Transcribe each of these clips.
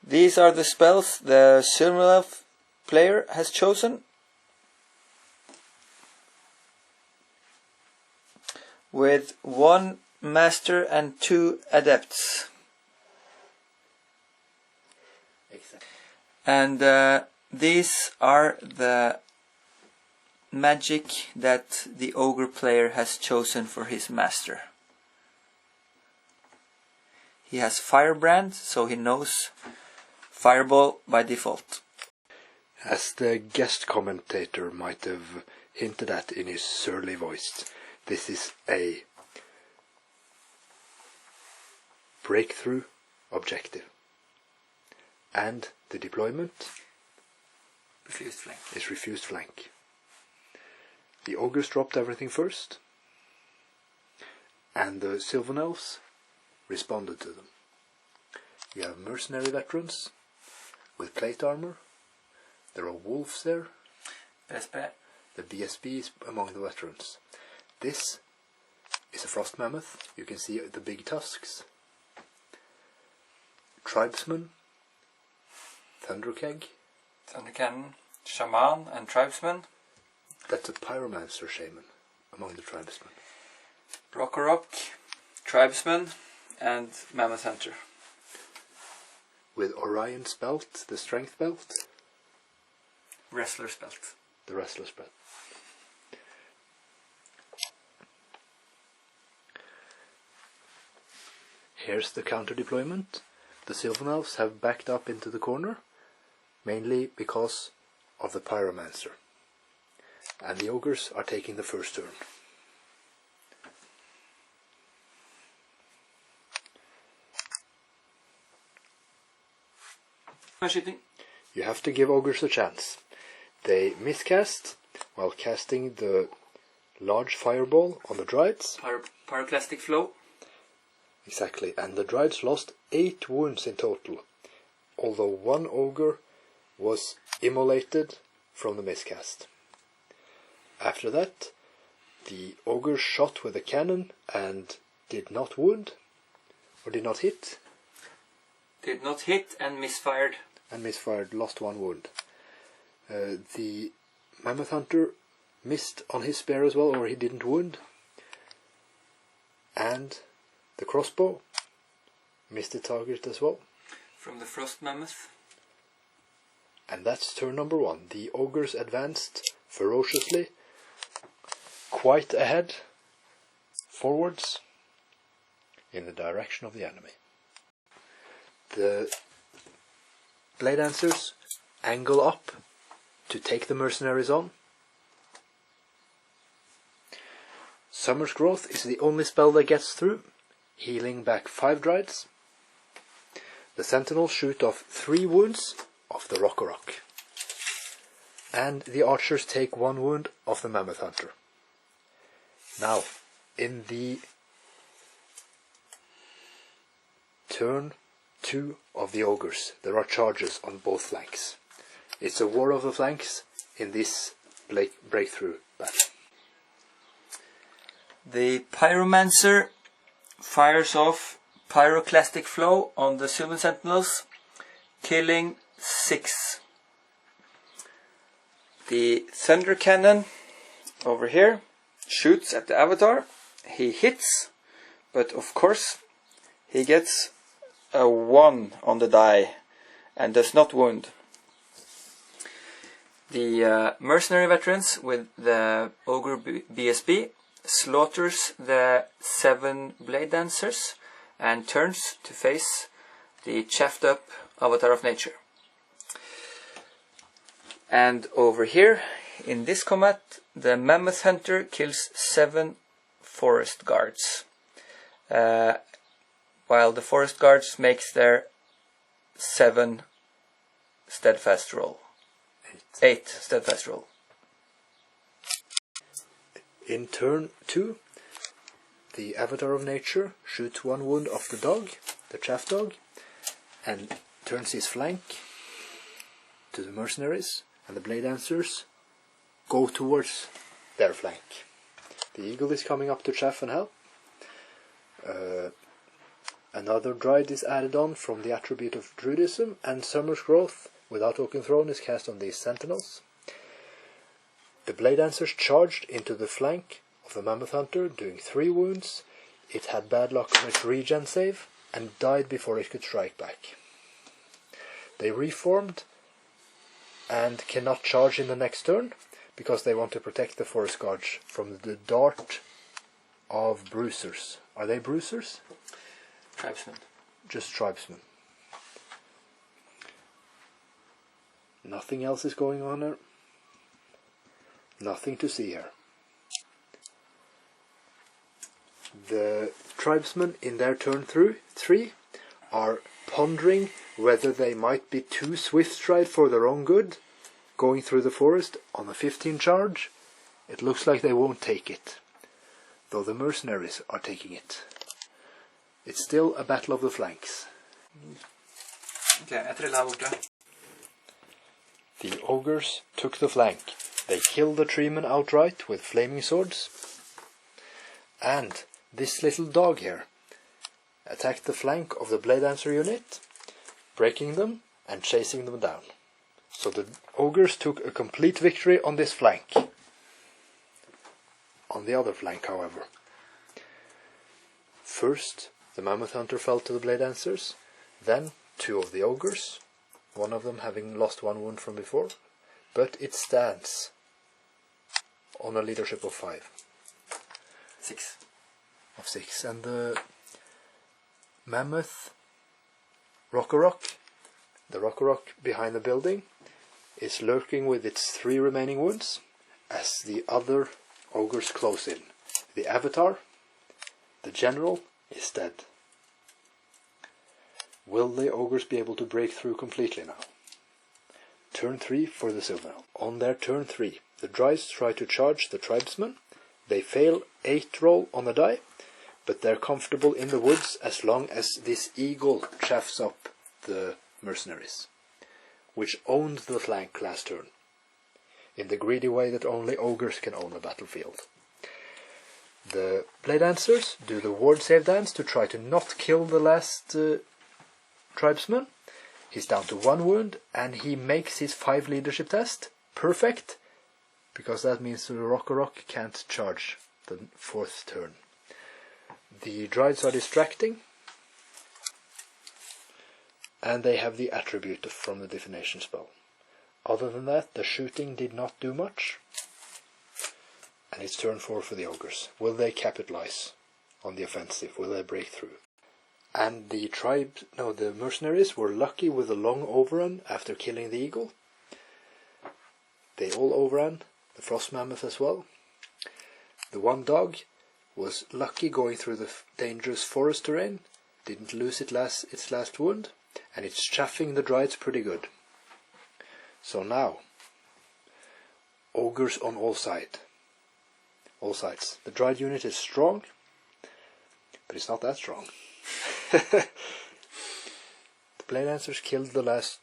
These are the spells the Sylvan player has chosen, with 1 master and 2 adepts. Exactly. And these are the magic that the ogre player has chosen for his master. He has Firebrand, so he knows Fireball by default. As the guest commentator might have hinted at in his surly voice, this is a breakthrough objective. And the deployment is refused flank. The Ogres dropped everything first, and the Sylvan Elves responded to them. You have mercenary veterans with plate armor. There are wolves there. BSB. The BSB is among the veterans. This is a frost mammoth. You can see the big tusks. Tribesmen. Thunderkeg. Thundercannon, shaman and tribesmen. That's a pyromancer shaman among the tribesmen. Rock, tribesmen and mammoth hunter. With Orion's belt, the strength belt. Wrestler's belt. The wrestler's belt. Here's the counter deployment. The Sylvan Elves have backed up into the corner, mainly because of the pyromancer. And the Ogres are taking the first turn. You have to give Ogres a chance. They miscast while casting the large fireball on the Dryads. Pyroclastic flow. Exactly, and the Dryads lost 8 wounds in total, although 1 Ogre was immolated from the miscast. After that, the Ogre shot with a cannon and did not wound, or did not hit. Did not hit and misfired. And misfired, lost 1 wound. The Mammoth Hunter missed on his spear as well, or he didn't wound. And the crossbow missed the target as well. From the Frost Mammoth. And that's turn number 1. The Ogres advanced ferociously, quite ahead, forwards, in the direction of the enemy. The Blade Dancers angle up to take the mercenaries on. Summer's Growth is the only spell that gets through, healing back 5 Dryads. The Sentinels shoot off 3 wounds of the Rock. And the Archers take 1 wound of the Mammoth Hunter. Now, in the turn 2 of the Ogres, there are charges on both flanks. It's a war of the flanks in this breakthrough battle. The Pyromancer fires off Pyroclastic Flow on the Sylvan Sentinels, killing 6. The Thunder Cannon over here shoots at the Avatar. He hits, but of course he gets a 1 on the die and does not wound. The mercenary veterans with the Ogre BSB slaughters the 7 Blade Dancers and turns to face the chaffed up Avatar of Nature. And over here, in this combat, the Mammoth Hunter kills 7 Forest Guards, while the Forest Guards makes their 7 steadfast roll. 8 steadfast roll. In turn 2, the Avatar of Nature shoots 1 wound off the dog, the chaff dog, and turns his flank to the mercenaries, and the Blade Dancers go towards their flank. The Eagle is coming up to chaff and help. Another Dryad is added on from the attribute of Druidism, and Summer's Growth without Oaken Throne is cast on these sentinels. The Blade Dancers charged into the flank of the Mammoth Hunter, doing 3 wounds. It had bad luck on its regen save, and died before it could strike back. They reformed, and cannot charge in the next turn, because they want to protect the Forest Guards from the dart of Bruisers. Are they Bruisers? Tribesmen. Just Tribesmen. Nothing else is going on here. Nothing to see here. The Tribesmen in their turn 3 are pondering whether they might be too swift-stride for their own good, going through the forest on a 15 charge. It looks like they won't take it, though the mercenaries are taking it. It's still a battle of the flanks. Okay, jeg triller her borte. The Ogres took the flank. They killed the Tremann outright with flaming swords. And this little dog here attacked the flank of the Blade Dancer unit, breaking them and chasing them down. So the Ogres took a complete victory on this flank. On the other flank, however, first the Mammoth Hunter fell to the Blade Dancers, then 2 of the Ogres, one of them having lost 1 wound from before, but it stands on a leadership of 5. 6. Of 6, and the Mammoth Rock, the Rock behind the building, is lurking with its 3 remaining wounds as the other Ogres close in. The Avatar, the General, is dead. Will the Ogres be able to break through completely now? Turn 3 for the Sylvan. On their turn 3, the Dryads try to charge the Tribesmen. They fail 8 roll on the die, but they're comfortable in the woods as long as this eagle chaffs up the mercenaries, which owned the flank last turn, in the greedy way that only Ogres can own a battlefield. The Blade Dancers do the ward save dance to try to not kill the last Tribesman. He's down to 1 wound, and he makes his 5 leadership test. Perfect, because that means the Rock can't charge the 4th turn. The Dryads are distracting, and they have the attribute from the divination spell. Other than that, the shooting did not do much, and it's turn 4 for the Ogres. Will they capitalize on the offensive? Will they break through? And the mercenaries were lucky with a long overrun after killing the eagle. They all overran, the frost mammoth as well. The one dog was lucky going through the dangerous forest terrain, didn't lose its last wound, and it's chaffing the Dryads pretty good. So now, Ogres on all sides. The Dryad unit is strong, but it's not that strong. The Blade Dancers killed the last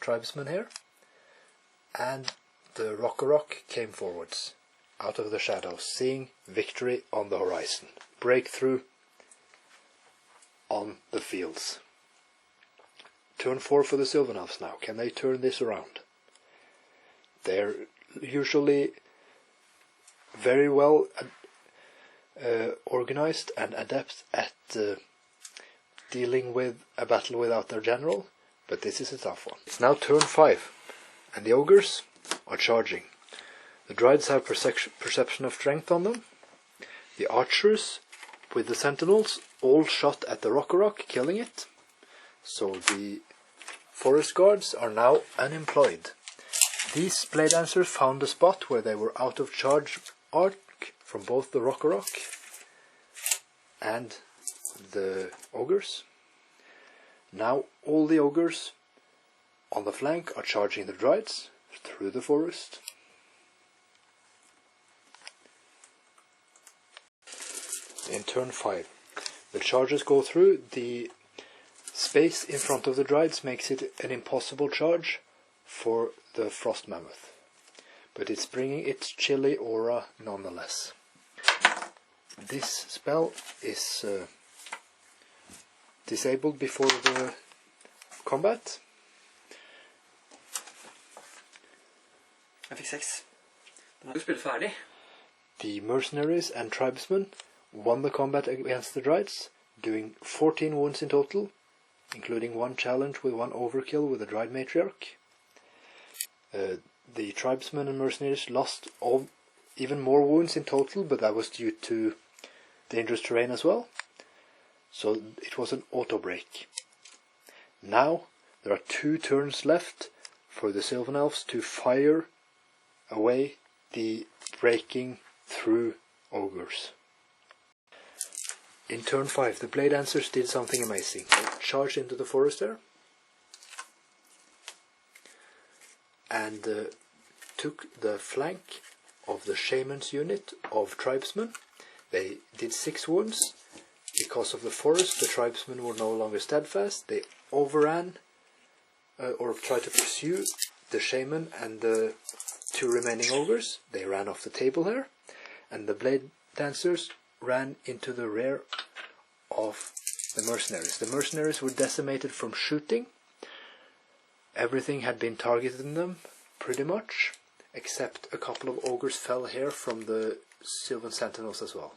tribesman here, and the Rock came forwards out of the shadows, seeing victory on the horizon, breakthrough on the fields. Turn 4 for the Sylvan Elves now. Can they turn this around? They're usually very well organized and adept at dealing with a battle without their general, but this is a tough one. It's now turn 5, and the Ogres are charging. The Dryads have perception of strength on them. The archers with the sentinels all shot at the Rock, killing it. So the forest guards are now unemployed. These Blade Dancers found a spot where they were out of charge arc from both the Rock and the Ogres. Now all the Ogres on the flank are charging the Dryads through the forest. In turn 5, the charges go through. The space in front of the Dryads makes it an impossible charge for the Frost Mammoth, but it's bringing its chilly aura nonetheless. This spell is disabled before the combat. Jeg fikk 6. Da har du spilt ferdig. The mercenaries and tribesmen won the combat against the Dryads, doing 14 wounds in total, including one challenge with one overkill with the Dryad matriarch. The tribesmen and mercenaries lost even more wounds in total, but that was due to dangerous terrain as well. So it was an auto break. Now there are 2 turns left for the Sylvan Elves to fire away the breaking through ogres. In turn 5, the blade dancers did something amazing. They charged into the forest there and took the flank of the shaman's unit of tribesmen. They did 6 wounds. Because of the forest, the tribesmen were no longer steadfast. They overran or tried to pursue the shaman and the 2 remaining ogres. They ran off the table here, and the blade dancers ran into the rear of the mercenaries. The mercenaries were decimated from shooting. Everything had been targeted in them, pretty much, except a couple of ogres fell here from the Sylvan sentinels as well.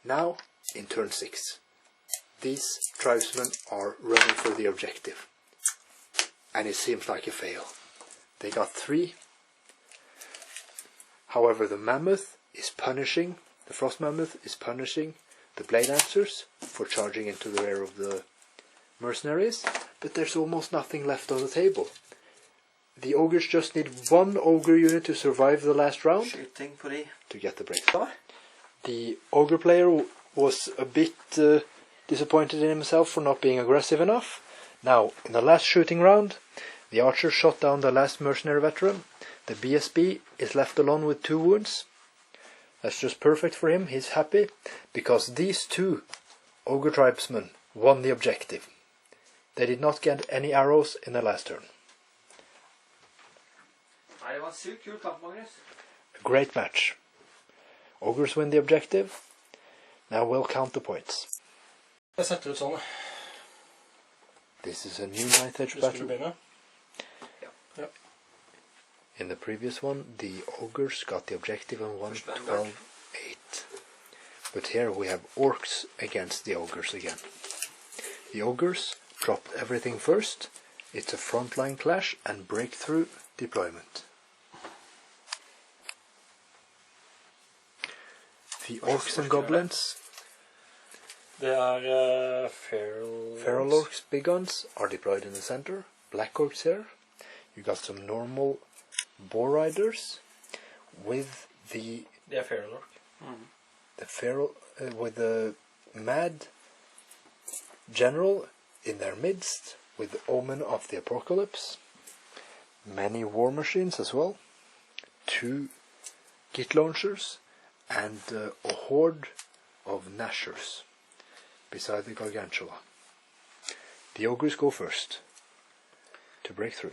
Now, in turn 6, these tribesmen are running for the objective, and it seems like a fail. They got 3. However, the mammoth is punishing, the frost mammoth is punishing the blade dancers for charging into the rear of the mercenaries, but there's almost nothing left on the table. The ogres just need 1 ogre unit to survive the last round to get the break. The ogre player was a bit disappointed in himself for not being aggressive enough. Now, in the last shooting round, the archer shot down the last mercenary veteran. The BSB is left alone with 2 wounds. That's just perfect for him. He's happy because these 2 ogre tribesmen won the objective. They did not get any arrows in the last turn. A great match. Ogres win the objective. Now we'll count the points. Jeg setter ut sånn. This is a new 9th Edge battle. Ja. In the previous one, the ogres got the objective and won 12-8. But here we have orcs against the ogres again. The ogres dropped everything first. It's a frontline clash and breakthrough deployment. The orcs and goblins, Det feral orcs, big guns, are deployed in the center. Black orcs here. You got some normal boar riders with the feral orc. The feral with the mad general in their midst with the omen of the apocalypse. Many war machines as well. 2 git launchers. And a horde of gnashers beside the gargantula. The ogres go first to break through.